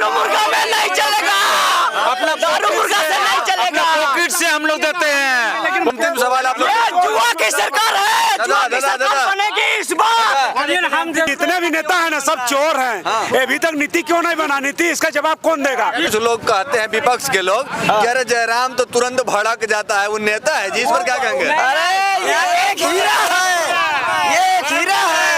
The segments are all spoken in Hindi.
दारू मुर्गा में नहीं चलेगा, अपना दारू मुर्गा से नहीं चलेगा, पॉकेट से हम लोग देते हैं। लेकिन अंतिम सवाल आप लोग, जुआ की सरकार है, जुआ की सरकार बनेगी इस बार। हम जितने भी नेता हैं ना सब चोर हैं। अभी तक नीति क्यों नहीं बना? नीति इसका जवाब कौन देगा? कुछ लोग कहते हैं विपक्ष के लोग कि अरे जयराम तो तुरंत भड़क जाता है, वो नेता है जी, इस पर क्या कहेंगे? अरे ये एक हीरा है, ये एक हीरा है,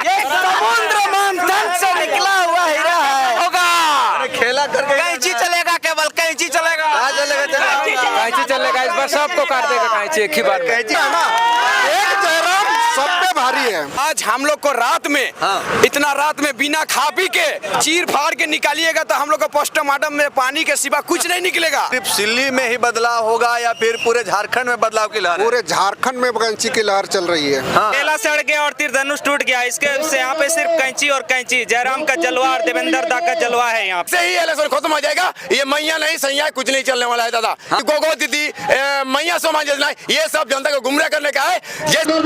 ये समुद्र मंथन से निकला हुआ हीरा है। होगा खेला करके कैंची चलेगा, केवल कैंची चलेगा, कहाँ चलेगा? कैंची चलेगा इस बार, सबको काट देगा कैंची एक ही बार में। कैंची है ना, एक जयराम सब पे भारी है। आज हम लोग को रात में इतना रात में बिना खा पी के चीर फाड़ के निकालिएगा तो हम लोग को पोस्टमार्टम में पानी के सिवा कुछ नहीं निकलेगा। सिर्फ सिल्ली में ही बदलाव होगा या फिर पूरे झारखंड में बदलाव की लहर है? पूरे झारखंड में कैंची की लहर चल रही है। केला सड़ गया और तीरधनुष टूट गया, इसके से यहाँ पे सिर्फ कैंची और कैंची। जयराम का जलवा और देवेंद्र दा का जलवा है यहाँ पे। से ही इलेक्शन खत्म हो जाएगा, ये मैया नहीं सैया कुछ नहीं चलने वाला है दादा। गोगो दीदी मैया समाज योजना ये सब जनता को गुमराह करने का है।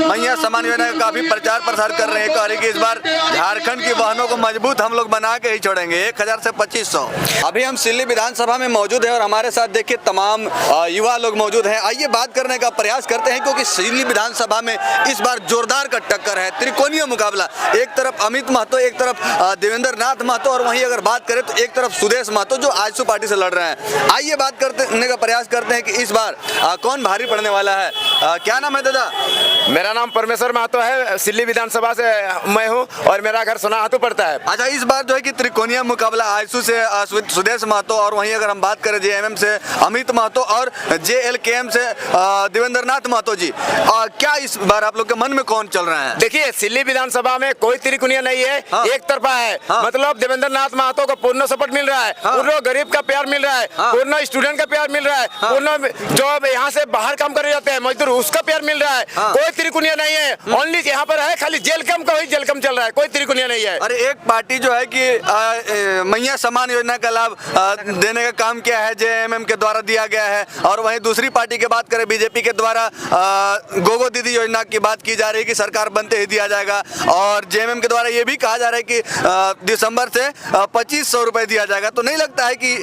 मैया समान योजना का काफी प्रचार प्रसार कर रहे हैं, कह रहे कि इस बार झारखंड की बहनों को मजबूत हम लोग बना के ही छोड़ेंगे, 1000 से 2500। अभी हम सिल्ली विधानसभा में मौजूद हैं और हमारे साथ देखिए तमाम युवा लोग मौजूद हैं। आइए बात करने का प्रयास करते हैं, क्योंकि सिल्ली विधानसभा में इस बार जोरदार का टक्कर है, त्रिकोणीय मुकाबला। एक तरफ अमित महतो, एक तरफ देवेंद्र नाथ महतो, और वहीं अगर बात करें तो एक तरफ सुदेश महतो जो आजसू पार्टी से लड़ रहे हैं। आइए बात करने का प्रयास करते हैं कि इस बार कौन भारी पड़ने वाला है। क्या नाम है दादा? मेरा नाम परमेश्वर महतो है, सिल्ली विधानसभा से मैं हूँ और मेरा घर सोनाहातू पड़ता है। अच्छा, इस बार जो है कि त्रिकोणीय मुकाबला आजसू से सुदेश महतो, और वहीं अगर हम बात करें जेएमएम से अमित महतो और जेएलकेएम से देवेंद्र नाथ महतो जी, क्या इस बार आप लोग के मन में कौन चल रहा है? देखिए सिल्ली विधानसभा में कोई त्रिकोणीय नहीं है, एक तरफा है। मतलब देवेंद्र नाथ महतो को पूर्ण सपोर्ट मिल रहा है, पूर्ण गरीब का प्यार मिल रहा है, पूर्ण स्टूडेंट का प्यार मिल रहा है, पूर्ण जो यहाँ से बाहर काम कर जाते हैं मजदूर उसका प्यार मिल रहा है। कोई त्रिकोणीय नहीं है, ओनली यहाँ पर है खाली जेलकम का, वही जेलकम चल रहा है, कोई त्रिकोणीय नहीं है। अरे एक पार्टी जो है कि मैया समान योजना का लाभ देने का काम किया है, जेएमएम के द्वारा दिया गया है, और वहीं दूसरी पार्टी की बात करें बीजेपी के द्वारा गोगो दीदी योजना की बात की जा रही है कि सरकार बनते ही दिया जाएगा, और जेएमएम के द्वारा ये भी कहा जा रहा है कि दिसंबर से 2500 रुपए दिया जाएगा। तो नहीं लगता है कि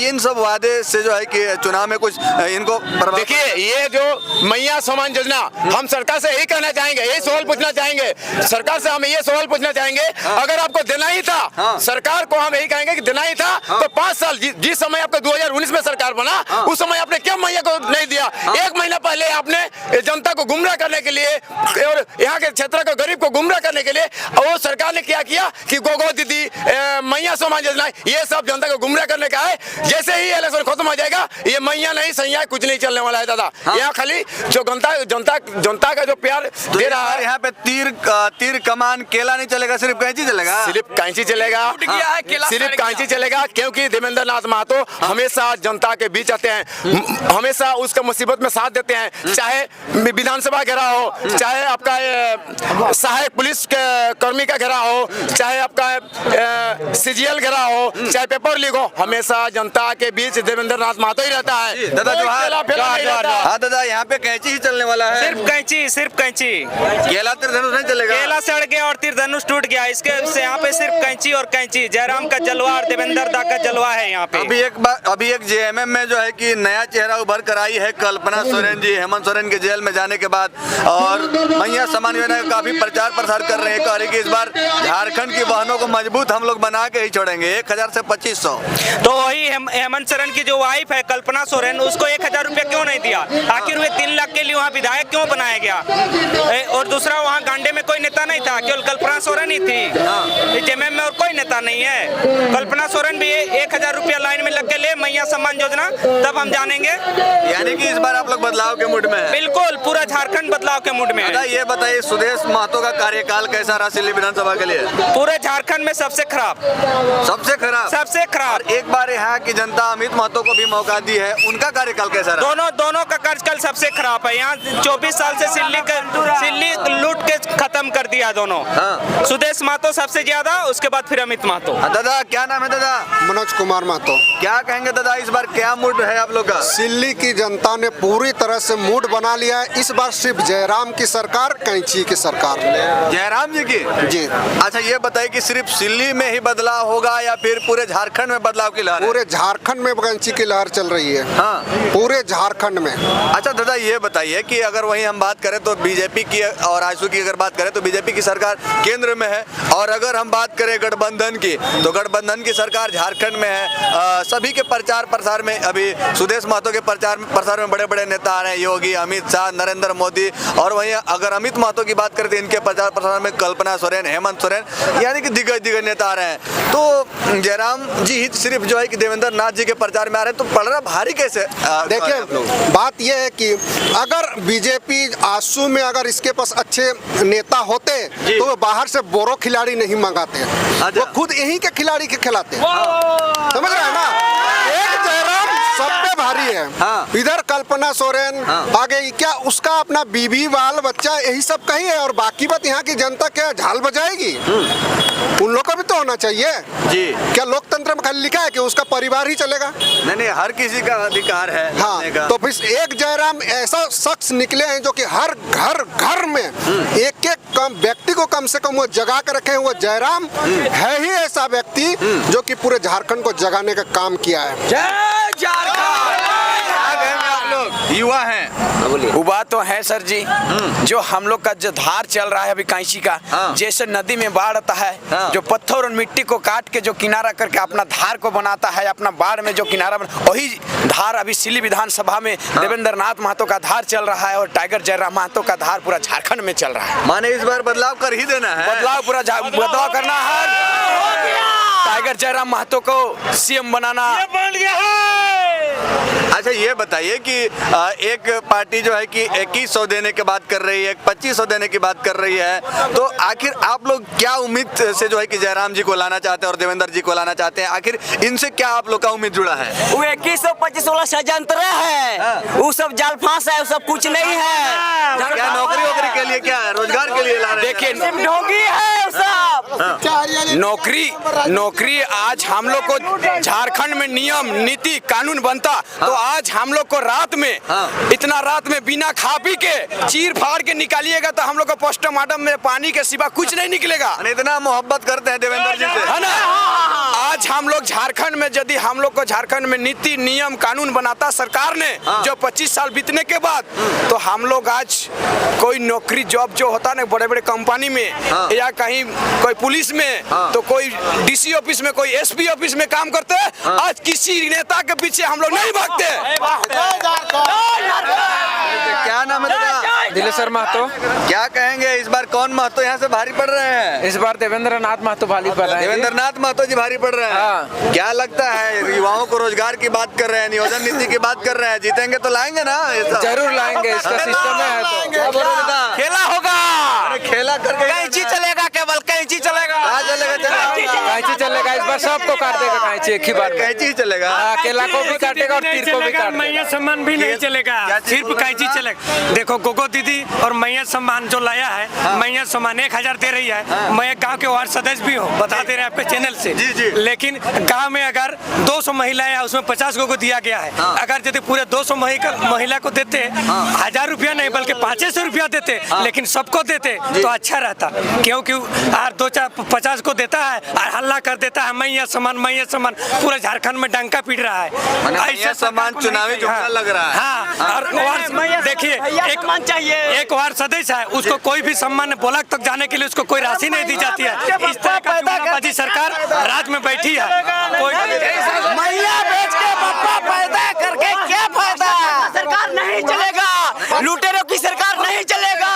इन सब वादे से जो है कि चुनाव में कुछ इनको? देखिए ये जो मैया समान योजना, हम सरकार से यही कहना चाहेंगे, यही सवाल पूछना चाहेंगे सरकार से, हम ये सवाल पूछना चाहेंगे, अगर आपको देना ही था, सरकार को हम यही कहेंगे कि देना ही था तो 5 साल जिस समय आपका 2019 में सरकार बना उस समय आपने क्यों मैया को नहीं दिया? 1 महीना पहले आपने जनता को गुमराह करने के लिए और यहाँ के क्षेत्र को गरीब को गुमराह करने के लिए वो सरकार ने क्या किया कि गोगो दीदी मैया समान योजना ये सब जनता को गुमराह करने का है। जैसे ही इलेक्शन खत्म हो जाएगा ये मैया नहीं सैया कुछ नहीं चलने वाला है दादा। यहाँ खाली जो जनता का जो प्यार दे रहा है, यहाँ पे तीर कमान केला नहीं चलेगा, सिर्फ कैंची चलेगा। सिर्फ कैंची चलेगा, सिर्फ कैंची चलेगा, क्योंकि देवेंद्र नाथ महतो हमेशा जनता के बीच आते हैं, हमेशा उसका मुसीबत में साथ देते हैं, चाहे विधानसभा घेरा हो, चाहे आपका सहायक पुलिस कर्मी का घेरा हो, चाहे आपका सीजीएल घेरा हो, चाहे पेपर लीक हो, हमेशा जनता के बीच देवेंद्र नाथ महतो ही रहता है। दादा हाँ दादा, यहाँ पे कैंची ही चलने वाला है। सिर्फ कैंची, सिर्फ कैंची। केला तीरधनुष नहीं चलेगा। केला सड़ गया और तीरधनुष टूट गया, इसके से यहाँ पे सिर्फ कैंची और कैंची। जयराम का जलवा और देवेंद्र दा का जलवा है यहाँ पे। अभी एक जेएमएम में जो है कि नया चेहरा उभर कर आई है, कल्पना सोरेन जी, हेमंत सोरेन के जेल में जाने के बाद, और मैया समान योजना का काफी प्रचार प्रसार कर रहे हैं, कह रहे कि इस बार झारखंड की बहनों को मजबूत हम लोग बना के ही छोड़ेंगे, 1000 से 2500। तो वही हेमंत सोरेन की जो वाइफ है कल्पना सोरेन, उसको 1000 रुपया क्यों नहीं दिया? आखिर वे 3 लाख के लिए वहाँ विधायक क्यों बनाया गया? और दूसरा वहाँ गांडे में कोई नेता नहीं था, केवल कल्पना सोरेन ही थी। जेएमएम में और कोई नेता नहीं है। कल्पना सोरेन भी 1000 रुपया लाइन में लग के ले मैया सम्मान योजना, तब हम जानेंगे। यानी कि इस बार आप लोग बदलाव के मूड में हैं? बिल्कुल, पूरा झारखंड बदलाव के मूड में है। ये बताइए सुदेश महतो का कार्यकाल कैसा रहा सिल्ली विधानसभा के लिए? पूरे झारखंड में सबसे खराब, सबसे खराब, सबसे खराब। एक बार यहाँ की जनता अमित महतो को भी मौका दी है, उनका कार्यकाल कैसा रहा? दोनों का कार्यकाल सबसे खराब है। यहाँ 24 साल से सिल्ली लूट के खत्म कर दिया दोनों। सुदेश महतो सबसे ज्यादा, उसके बाद फिर अमित अमित महतो। दादा क्या नाम है दादा? मनोज कुमार महतो। क्या कहेंगे दादा, इस बार क्या मूड है आप लोग का? सिल्ली की जनता ने पूरी तरह से मूड बना लिया है। इस बार सिर्फ जयराम की सरकार, कैंची की सरकार। जयराम जी की? जी। अच्छा ये बताइए कि सिर्फ सिल्ली में ही बदलाव होगा या फिर पूरे झारखंड में बदलाव की लहर है? पूरे झारखंड में कैंची की लहर चल रही है। हाँ, पूरे झारखंड में। अच्छा दादा ये बताइए कि अगर वहीं हम बात करें तो बीजेपी की और आजसू की अगर बात करें तो बीजेपी की सरकार केंद्र में है, और अगर हम बात करें गठबंधन की तो गठबंधन की सरकार झारखंड में है। सभी के प्रचार प्रसार में अभी सुदेश महतो के प्रचार प्रसार में बड़े बड़े नेता आ रहे हैं, योगी, अमित शाह, नरेंद्र मोदी। और वहीं अगर अमित महतो की बात करें तो इनके प्रचार प्रसार में कल्पना सोरेन, हेमंत सोरेन, यानी कि दिग्गज नेता आ रहे हैं। तो जयराम जी ही सिर्फ जो है कि देवेंद्र नाथ जी के प्रचार में आ रहे हैं, तो पड़ रहा भारी कैसे? देखिए बात यह है कि अगर बीजेपी आजसू में अगर इसके पास अच्छे नेता होते तो वो बाहर से बोरो खिलाड़ी नहीं मंगाते, वो खुद यहीं के खिलाड़ी के खिलाते। समझ रहे हैं ना? एक जयराम सब पे भारी है। हाँ। इधर कल्पना सोरेन, आगे क्या उसका अपना बीबी बाल बच्चा यही सब कही है, और बाकी बात यहाँ की जनता क्या झाल बजाएगी? उन लोग का भी तो होना चाहिए जी। क्या लोकतंत्र में खाली लिखा है कि उसका परिवार ही चलेगा? नहीं, हर किसी का अधिकार है। हाँ, तो फिर एक जयराम ऐसा शख्स निकले हैं जो कि हर घर में एक कम व्यक्ति को कम से कम वो जगा कर रखे हैं। वो जयराम है ही ऐसा व्यक्ति जो कि पूरे झारखंड को जगाने का काम किया है। जय झारखंड। युवा हैं, वो बात तो है सर जी। जो हम लोग का जो धार चल रहा है अभी कैंची का, जैसे नदी में बाढ़ आता है, जो पत्थर और मिट्टी को काट के जो किनारा करके अपना धार को बनाता है, अपना बाढ़ में जो किनारा वही धार अभी सिल्ली विधानसभा में देवेंद्र नाथ महतो का धार चल रहा है, और टाइगर जयराम महतो का धार पूरा झारखंड में चल रहा है। माने इस बार बदलाव कर ही देना है। बदलाव पूरा बदलाव करना है। टाइगर जयराम महतो को सीएम बनाना। अच्छा ये बताइए कि एक पार्टी जो है कि 2100 देने की बात कर रही है, 2500 देने की बात कर रही है, तो आखिर आप लोग क्या उम्मीद से जो है कि जयराम जी को लाना चाहते हैं और देवेंद्र जी को लाना चाहते हैं? आखिर इनसे क्या आप लोग का उम्मीद जुड़ा है? वो 2100-2500 षड्यंत्र है, वो सब जाल फांस है, वो सब कुछ नहीं है। क्या नौकरी वोकरी के लिए, क्या है रोजगार के लिए ला रहे हैं? देखिए ढोंगी है वो सब। नौकरी आज हम लोग को झारखंड में नियम नीति कानून बनता तो आज हम लोग को रात में इतना रात में बिना खा पी के चीर फाड़ के निकालिएगा तो हम लोग को पोस्टमार्टम में पानी के सिवा कुछ नहीं निकलेगा। इतना मोहब्बत करते हैं देवेंद्र जी से, है ना? आज हम लोग झारखंड में यदि हम लोग को झारखंड में नीति नियम कानून बनाता सरकार ने जो 25 साल बीतने के बाद, तो हम लोग आज कोई नौकरी जॉब जो होता ना बड़े बड़े कंपनी में या कहीं कोई पुलिस में तो कोई डीसी ऑफिस में, कोई एसपी ऑफिस में काम करते, आज किसी नेता के पीछे हम लोग नहीं भागते। क्या नाम है दादा? दिलेश्वर महतो। क्या कहेंगे इस बार कौन महतो यहाँ से भारी पड़ रहे हैं? इस बार देवेंद्र नाथ महतो भारी पड़ रहे हैं। देवेंद्र नाथ महतो जी भारी पड़ रहे हैं। क्या लगता है, युवाओं को रोजगार की बात कर रहे हैं, नियोजन नीति की बात कर रहे हैं, जीतेंगे तो लाएंगे ना? जरूर लाएंगे, इसका सिस्टम है तो खेला होगा, खेला करके कैंची चलेगा, केवल कैंची चलेगा। कैंची चलेगा इस बार, सबको काट देगा कैंची एक ही बार में। कैंची ही चलेगा। केला को भी काटेगा और तीर को भी काटेगा। मैया सम्मान भी नहीं चलेगा, सिर्फ कैंची चलेगा। देखो गोगो दीदी और मैया सम्मान जो लाया है, मैया सम्मान 1000 दे रही है। मैं गांव के वार्ड सदस्य भी हूँ, बता दे रहे हैं आपके चैनल से। लेकिन गांव में अगर 200 महिलाएं हैं उसमें 50 को दिया गया है। अगर यदि पूरे 200 महिला को देते 1000 रुपया नहीं बल्कि 500 रुपया देते, लेकिन सबको देते तो अच्छा रहता, क्योंकि 2-50 को देता है और हल्ला कर देता है मैया सम्मान, पूरे झारखंड में डंका पीट रहा है। ऐसा सम्मान चुनावी जुमला लग रहा है। हाँ, और देखिए एक वार्ड सदस्य है, उसको कोई भी सम्मान ब्लॉक तक जाने के लिए उसको कोई राशि नहीं दी जाती है। इस तरह का जुमलाबाजी सरकार राज्य में बैठी है। मैया बेच के बप्पा पैदा करके क्या फायदा? सरकार नहीं चलेगा, लुटेरों की सरकार नहीं चलेगा।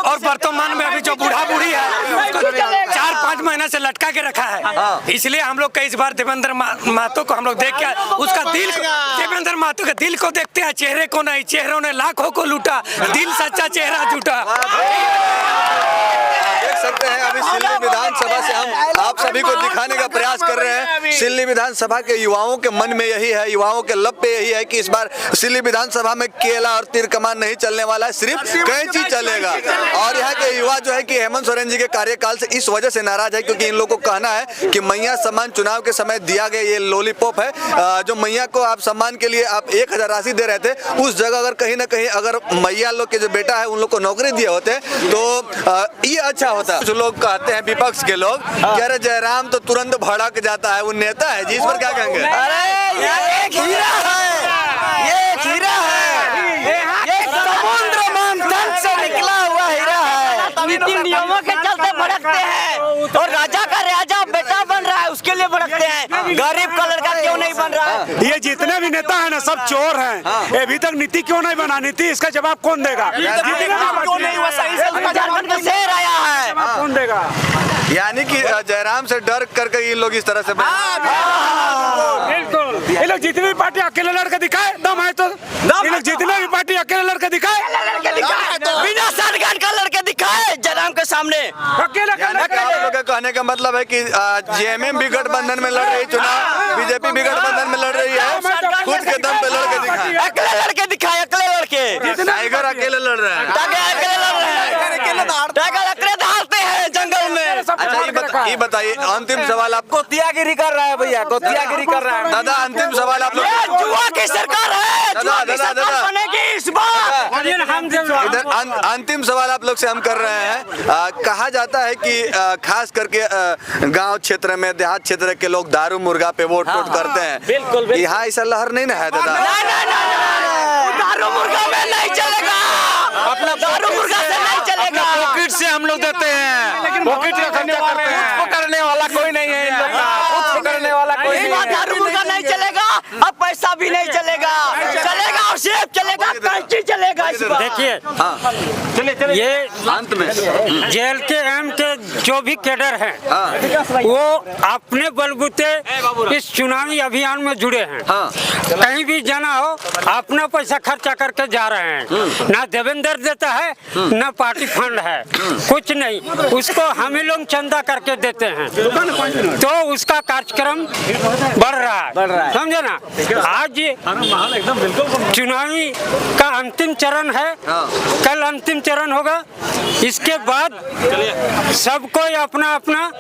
और वर्तमान में अभी जो बूढ़ा बूढ़ी है उसको 4-5 महीने से लटका के रखा है। इसलिए हम लोग कई बार देवेंद्र महतो को हम लोग देख के उसका दिल, देवेंद्र महतो के दिल को देखते हैं, चेहरे को नहीं। चेहरों ने लाखों को लूटा, दिल सच्चा चेहरा झूठा। देख सकते हैं अभी सिल्ली विधानसभा से हम आप सभी को दिखाने का प्रयास कर रहे हैं। सिल्ली विधानसभा के युवाओं के मन में यही है, युवाओं के लब पे यही है कि इस बार सिल्ली विधानसभा में केला और तीर कमान नहीं चलने वाला है, सिर्फ कैंची चलेगा। और यहाँ के युवा जो है कि हेमंत सोरेन जी के कार्यकाल से इस वजह से नाराज है क्योंकि इन लोगों को कहना है कि मैया सम्मान चुनाव के समय दिया गया ये लॉलीपॉप है, जो मैया को आप सम्मान के लिए आप 1000 राशि दे रहे थे, उस जगह अगर कहीं ना कहीं अगर मैया लोग के जो बेटा है उन लोग को नौकरी दिए होते तो ये अच्छा होता। कुछ लोग कहते हैं विपक्ष के लोग कि अरे जयराम तो तुरंत भड़क जाता है, वो नेता है जी, इस पर क्या कहेंगे? अरे ये एक हीरा है, ये एक हीरा है, ये समुद्र मंथन से निकला हुआ हीरा है। नीति नियमों के चलते भड़कते हैं और राजा का राजा बेटा बन रहा है उसके लिए भड़कते हैं, गरीब का लड़का क्यों नहीं बन रहा है? ये जितने भी नेता है ना सब चोर हैं। अभी तक नीति क्यों नहीं बना, नीति इसका जवाब कौन देगा? क्यों नहीं हुआ सही से झारखंड का शेर आया है, कौन देगा? यानी कि जयराम से डर करके ये लोग इस तरह से बिल्कुल। ये लोग जितनी भी पार्टी अकेले लड़के दिखाए दम है तो ये लोग जितने भी पार्टी अकेले लड़के दिखाए बिना सरगन का लड़के दिखाए जयराम के सामने अकेले लोग का कहने का मतलब है कि जेएमएम भी गठबंधन में लड़ रही चुनाव, बीजेपी भी गठबंधन में लड़ रही है, खुद के दम पे लड़के दिखाए, अकेले लड़के दिखाए, अकेले लड़के टाइगर अकेले लड़ रहे हैं। अकेले लड़ रहे हैं, टाइगर अकेले दहाड़ते हैं जंगल में। अच्छा ये बताइए, अंतिम सवाल आपको गोतियागिरी कर रहा है भैया, गोतियागिरी कर रहा है। दादा अंतिम सवाल आप लोग, ये जुआ की सरकार है, जुआ की सरकार बनेगी इस बार। इधर अंतिम सवाल आप लोग से हम कर रहे हैं। कहा जाता है कि खास करके गांव क्षेत्र में, देहात क्षेत्र के लोग दारू मुर्गा पे वोट करते हैं। बिल्कुल यहाँ ऐसा लहर नहीं ना है दादा? दारू मुर्गा में नहीं चलेगा, अपना दारू मुर्गा से नहीं चलेगा। पॉकेट से हम लोग देते हैं, पॉकेट का खर्चा करते हैं, पकड़ने वाला कोई नहीं है इन लोग का, पकड़ने वाला कोई नहीं है। दारू मुर्गा नहीं चलेगा, अब पैसा भी नहीं चलेगा, चलेगा और सिर्फ चलेगा कैंची चलेगा इस बार। देखिए ये अंत में जेल के एम के जो भी कैडर हैं वो अपने बलबूते इस चुनावी अभियान में जुड़े हैं। कहीं भी जाना हो अपना पैसा खर्चा करके जा रहे हैं, ना देवेंद्र देता है ना पार्टी फंड है, कुछ नहीं, उसको हम ही लोग चंदा करके देते हैं, तो उसका कार्यक्रम बढ़ रहा है, समझे ना। आज चुनावी का अंतिम चरण है, कल अंतिम चरण होगा, इसके बाद सबको अपना अपना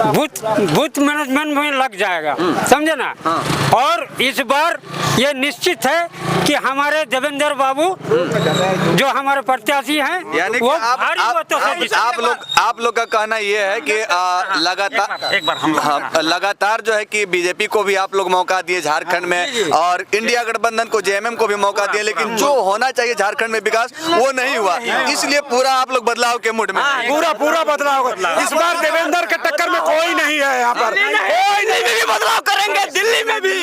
बूथ मैनेजमेंट में लग जाएगा, समझे ना। और इस बार ये निश्चित है कि हमारे देवेंद्र बाबू जो हमारे प्रत्याशी हैं वो भारी मतों से जीतेंगे। आप लोग का कहना ये है कि लगातार जो है कि बीजेपी को भी आप लोग मौका दिए झारखंड में और इंडिया गठबंधन को, जेएमएम को भी मौका दिए, लेकिन जो होना चाहिए झारखंड में विकास वो नहीं हुआ, इसलिए पूरा आप लोग बदलाव के मूड में। पूरा बदलाव इस बार देवेंद्र के टक्कर में कोई नहीं है यहाँ पर, दिल्ली में भी बदलाव करेंगे, दिल्ली में भी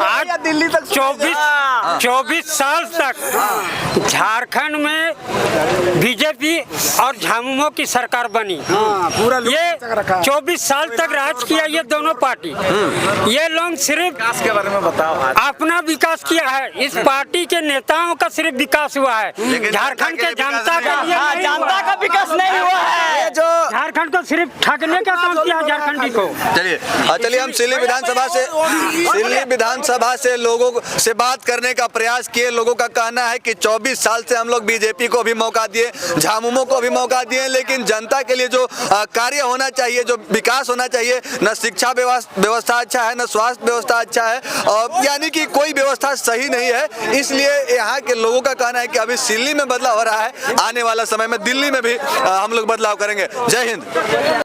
आज दिल्ली तक 24 साल तक झारखंड में बीजेपी और झामुमो की सरकार बनी। ये 24 साल तक राज किया ये दोनों पार्टी, ये लोग सिर्फ के बारे में बताओ। अपना विकास किया है, इस पार्टी के नेताओं का सिर्फ विकास हुआ है, झारखंड के जनता का जनता का विकास नहीं हुआ है, जो झारखंड को सिर्फ ठगने का काम किया झारखंडी को। चलिए हम सिल्ली विधानसभा से लोगों से बात करने का प्रयास किए। लोगों का कहना है कि 24 साल से हम लोग बीजेपी को भी मौका दिए, झामुमो को भी मौका दिए, लेकिन जनता के लिए जो कार्य होना चाहिए, जो विकास होना चाहिए, न शिक्षा व्यवस्था अच्छा है, न स्वास्थ्य व्यवस्था अच्छा है, और यानी कि कोई व्यवस्था सही नहीं है। इसलिए यहाँ के लोगों का कहना है कि अभी सिल्ली में बदलाव हो रहा है, आने वाला समय में दिल्ली में भी हम लोग बदलाव करेंगे। जय हिंद।